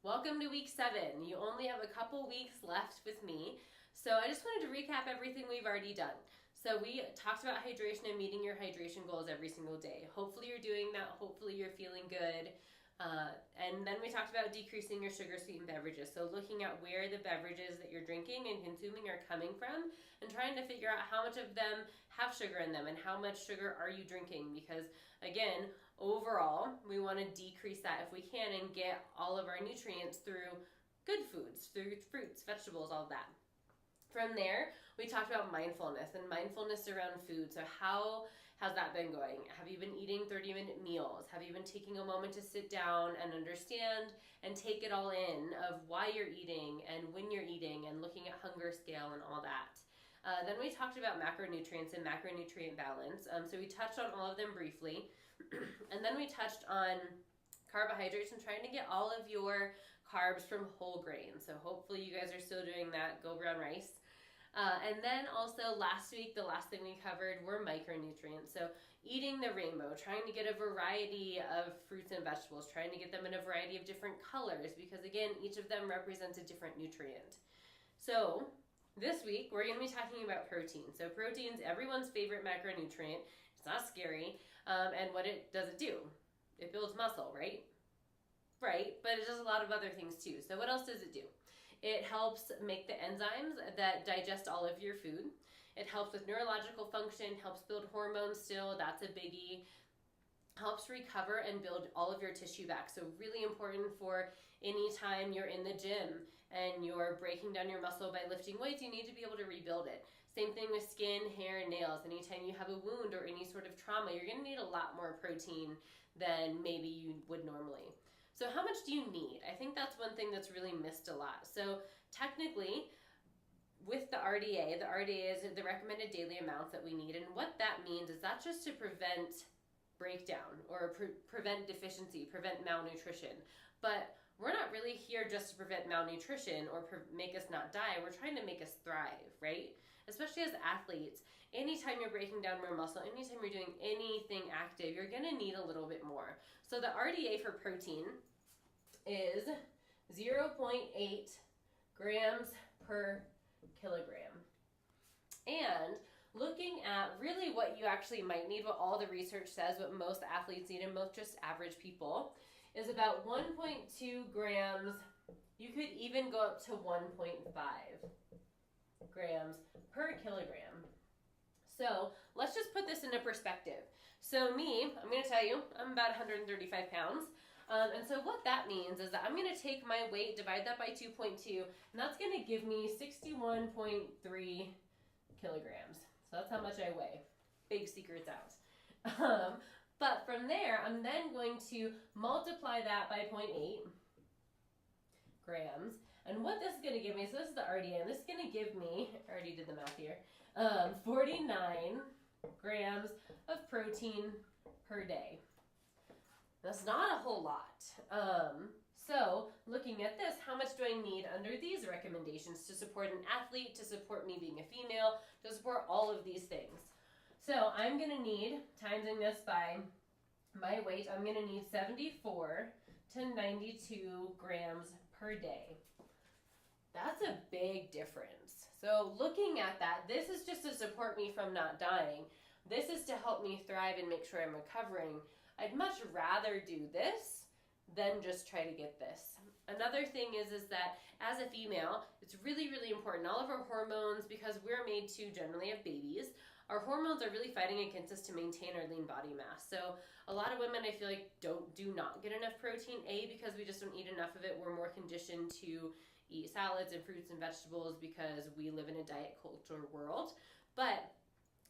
Welcome to week 7. You only have a couple weeks left with me. So I just wanted to recap everything we've already done. So we talked about hydration and meeting your hydration goals every single day. Hopefully you're doing that. Hopefully you're feeling good. And then we talked about decreasing your sugar sweetened beverages. So looking at where the beverages that you're drinking and consuming are coming from and trying to figure out how much of them have sugar in them and how much sugar are you drinking. Because again, overall, we want to decrease that if we can and get all of our nutrients through good foods, through fruits, vegetables, all of that. From there, we talked about mindfulness and mindfulness around food. So how has that been going? Have you been eating 30-minute meals? Have you been taking a moment to sit down and understand and take it all in of why you're eating and when you're eating and looking at hunger scale and all that? Then we talked about macronutrients and macronutrient balance. So we touched on all of them briefly. And then we touched on carbohydrates and trying to get all of your carbs from whole grains. So hopefully you guys are still doing that. Go brown rice. And then also last week, the last thing we covered were micronutrients. So eating the rainbow, trying to get a variety of fruits and vegetables, trying to get them in a variety of different colors because again, each of them represents a different nutrient. So this week, we're going to be talking about protein. So protein's everyone's favorite macronutrient. It's not scary. And what does it do? It builds muscle, right? Right, but it does a lot of other things too. So what else does it do? It helps make the enzymes that digest all of your food. It helps with neurological function, helps build hormones still, that's a biggie. Helps recover and build all of your tissue back. So really important for any time you're in the gym and you're breaking down your muscle by lifting weights, you need to be able to rebuild it. Same thing with skin, hair, and nails. Anytime you have a wound or any sort of trauma, you're going to need a lot more protein than maybe you would normally. So how much do you need? I think that's one thing that's really missed a lot. So technically, with the RDA is the recommended daily amounts that we need. And what that means is that's just to prevent breakdown or prevent deficiency, prevent malnutrition. But we're not really here just to prevent malnutrition or make us not die. We're trying to make us thrive, right? Especially as athletes, anytime you're breaking down more muscle, anytime you're doing anything active, you're going to need a little bit more. So the RDA for protein is 0.8 grams per kilogram. And looking at really what you actually might need, what all the research says, what most athletes need, and most just average people, is about 1.2 grams. You could even go up to 1.5 grams per kilogram. So let's just put this into perspective. So me, I'm going to tell you, I'm about 135 pounds. And so what that means is that I'm going to take my weight, divide that by 2.2, and that's going to give me 61.3 kilograms. So that's how much I weigh. Big secrets out. But from there, I'm then going to multiply that by 0.8 grams. And what this is going to give me, so this is the RDA, and this is going to give me, I already did the math here, 49 grams of protein per day. That's not a whole lot. So looking at this, how much do I need under these recommendations to support an athlete, to support me being a female, to support all of these things? So I'm going to need, timesing this by my weight, I'm going to need 74 to 92 grams per day. That's a big difference. So looking at that, this is just to support me from not dying. This is to help me thrive and make sure I'm recovering. I'd much rather do this than just try to get this. Another thing is that as a female, it's really, really important. All of our hormones, because we're made to generally have babies, our hormones are really fighting against us to maintain our lean body mass. So a lot of women, I feel like, do not get enough protein, because we just don't eat enough of it. We're more conditioned to eat salads and fruits and vegetables because we live in a diet culture world. But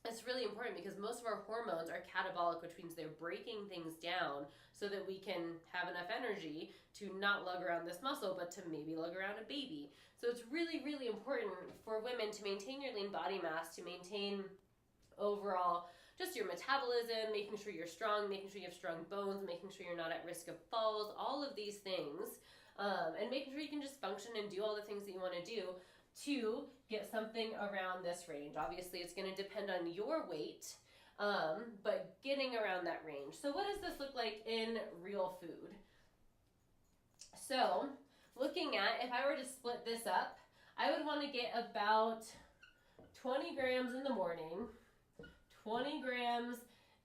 it's really important because most of our hormones are catabolic, which means they're breaking things down so that we can have enough energy to not lug around this muscle, but to maybe lug around a baby. So it's really, really important for women to maintain your lean body mass, to maintain overall just your metabolism, making sure you're strong, making sure you have strong bones, making sure you're not at risk of falls, all of these things, and making sure you can just function and do all the things that you want to do to get something around this range. Obviously, it's going to depend on your weight, but getting around that range. So what does this look like in real food? So looking at, if I were to split this up, I would want to get about 20 grams in the morning, 20 grams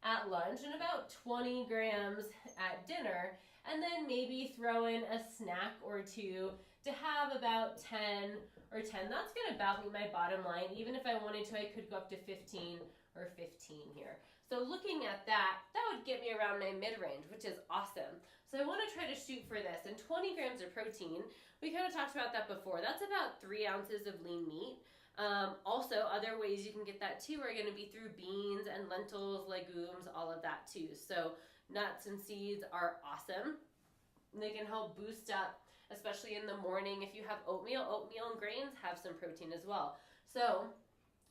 at lunch, and about 20 grams at dinner, and then maybe throw in a snack or two to have about 10 or 10. That's going to about meet my bottom line. Even if I wanted to, I could go up to 15 or 15 here. So looking at that, that would get me around my mid-range, which is awesome. So I want to try to shoot for this. And 20 grams of protein, we kind of talked about that before. That's about 3 ounces of lean meat. Also, other ways you can get that too are going to be through beans and lentils, legumes, all of that too. So nuts and seeds are awesome. And they can help boost up, especially in the morning. If you have oatmeal and grains have some protein as well. So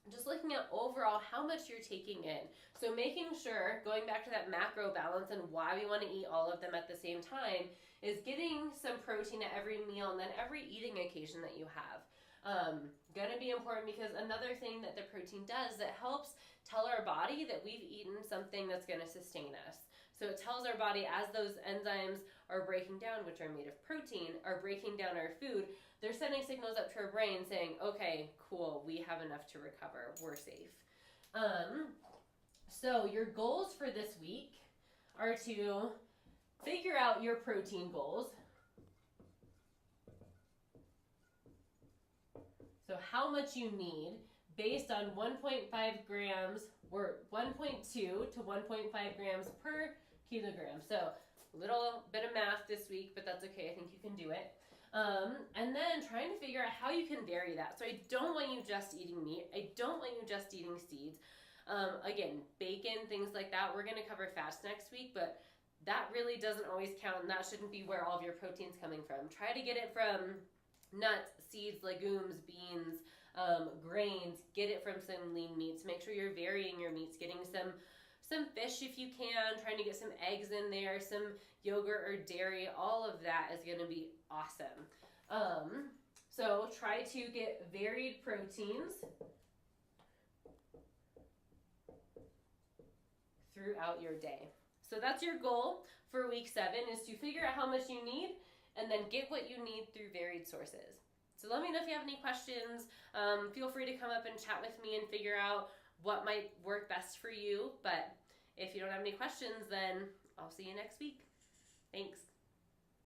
just looking at overall how much you're taking in. So making sure, going back to that macro balance and why we want to eat all of them at the same time, is getting some protein at every meal and then every eating occasion that you have. Going to be important because another thing that the protein does, that helps tell our body that we've eaten something that's going to sustain us. So it tells our body, as those enzymes are breaking down, which are made of protein, are breaking down our food, they're sending signals up to our brain saying, okay, cool, we have enough to recover, we're safe. So your goals for this week are to figure out your protein goals. So how much you need based on 1.5 grams or 1.2 to 1.5 grams per kilogram. So a little bit of math this week, but that's okay. I think you can do it. And then trying to figure out how you can vary that. So I don't want you just eating meat. I don't want you just eating seeds. Again, bacon, things like that. We're going to cover fats next week, but that really doesn't always count, and that shouldn't be where all of your protein's coming from. Try to get it from nuts, seeds, legumes, beans, grains. Get it from some lean meats. Make sure you're varying your meats, getting some fish if you can, trying to get some eggs in there, some yogurt or dairy. All of that is going to be awesome. So try to get varied proteins throughout your day. So that's your goal for week 7, is to figure out how much you need and then get what you need through varied sources. So let me know if you have any questions. Feel free to come up and chat with me and figure out what might work best for you. But if you don't have any questions, then I'll see you next week. Thanks.